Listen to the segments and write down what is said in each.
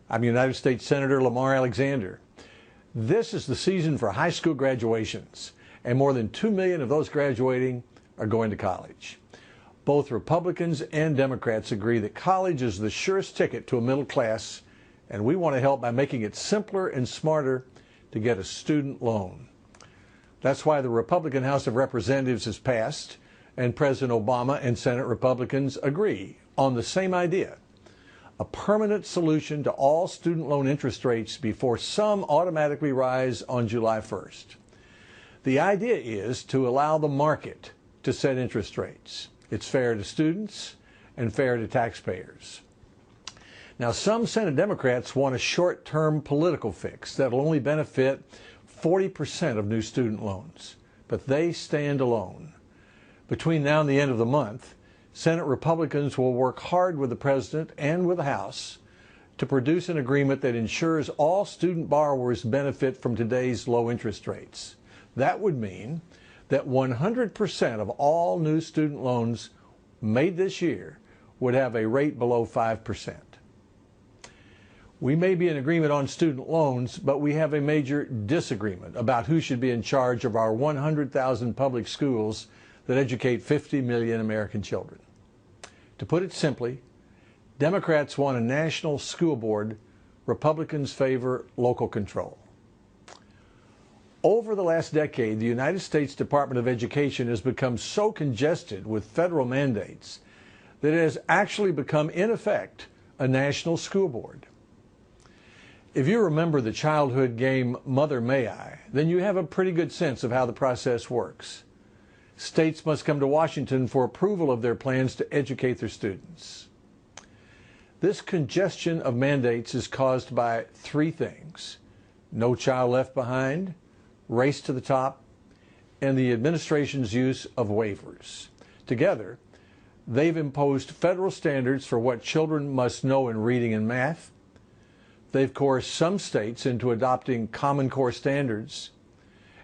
I'm United States Senator Lamar Alexander. This is the season for high school graduations, and more than 2 million of those graduating are going to college. Both Republicans and Democrats agree that college is the surest ticket to a middle class, and we want to help by making it simpler and smarter to get a student loan. That's why the Republican House of Representatives has passed, and President Obama and Senate Republicans agree on the same idea: a permanent solution to all student loan interest rates before some automatically rise on July 1st. The idea is to allow the market to set interest rates. It's fair to students and fair to taxpayers. Now, some Senate Democrats want a short-term political fix that will only benefit 40% of new student loans, but they stand alone. Between now and the end of the month, Senate Republicans will work hard with the President and with the House to produce an agreement that ensures all student borrowers benefit from today's low interest rates. That would mean that 100% of all new student loans made this year would have a rate below 5%. We may be in agreement on student loans, but we have a major disagreement about who should be in charge of our 100,000 public schools that educate 50 million American children. To put it simply, Democrats want a national school board, Republicans favor local control. Over the last decade, the United States Department of Education has become so congested with federal mandates that it has actually become, in effect, a national school board. If you remember the childhood game Mother May I, then you have a pretty good sense of how the process works. States must come to Washington for approval of their plans to educate their students. This congestion of mandates is caused by three things: No Child Left Behind, Race to the Top, and the administration's use of waivers. Together, they've imposed federal standards for what children must know in reading and math. They've coerced some states into adopting Common Core standards,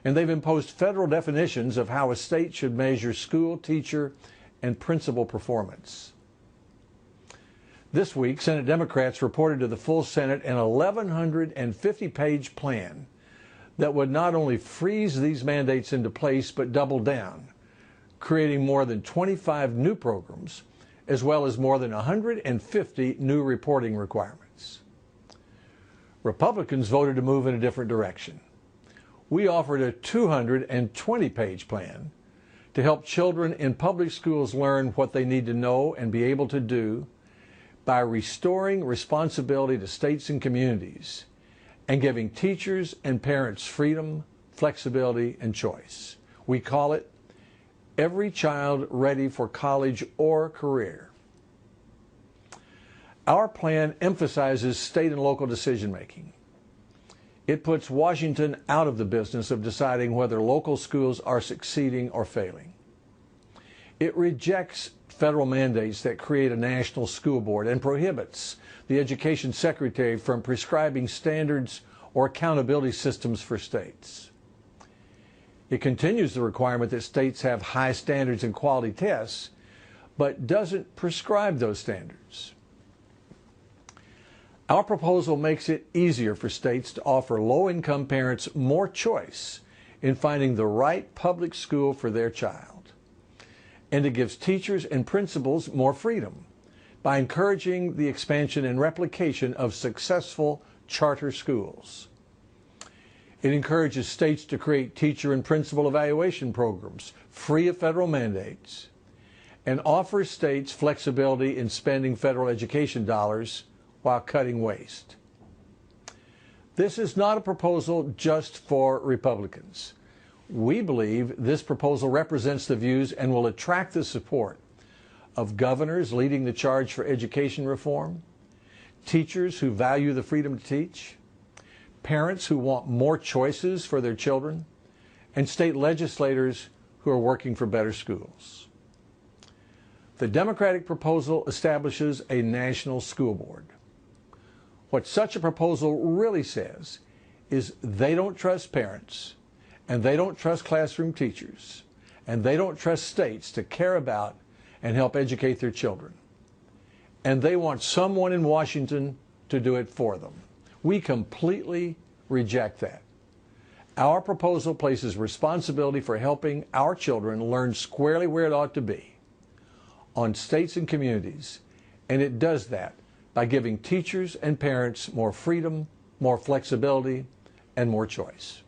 and they've imposed federal definitions of how a state should measure school, teacher, and principal performance. This week, Senate Democrats reported to the full Senate an 1,150-page plan that would not only freeze these mandates into place, but double down, creating more than 25 new programs, as well as more than 150 new reporting requirements. Republicans voted to move in a different direction. We offered a 220-page plan to help children in public schools learn what they need to know and be able to do by restoring responsibility to states and communities and giving teachers and parents freedom, flexibility, and choice. We call it Every Child Ready for College or Career. Our plan emphasizes state and local decision-making. It puts Washington out of the business of deciding whether local schools are succeeding or failing. It rejects federal mandates that create a national school board and prohibits the education secretary from prescribing standards or accountability systems for states. It continues the requirement that states have high standards and quality tests, but doesn't prescribe those standards. Our proposal makes it easier for states to offer low-income parents more choice in finding the right public school for their child. And it gives teachers and principals more freedom by encouraging the expansion and replication of successful charter schools. It encourages states to create teacher and principal evaluation programs free of federal mandates and offers states flexibility in spending federal education dollars while cutting waste. This is not a proposal just for Republicans. We believe this proposal represents the views and will attract the support of governors leading the charge for education reform, teachers who value the freedom to teach, parents who want more choices for their children, and state legislators who are working for better schools. The Democratic proposal establishes a national school board. What such a proposal really says is they don't trust parents, and they don't trust classroom teachers, and they don't trust states to care about and help educate their children. And they want someone in Washington to do it for them. We completely reject that. Our proposal places responsibility for helping our children learn squarely where it ought to be on states and communities, and it does that by giving teachers and parents more freedom, more flexibility, and more choice.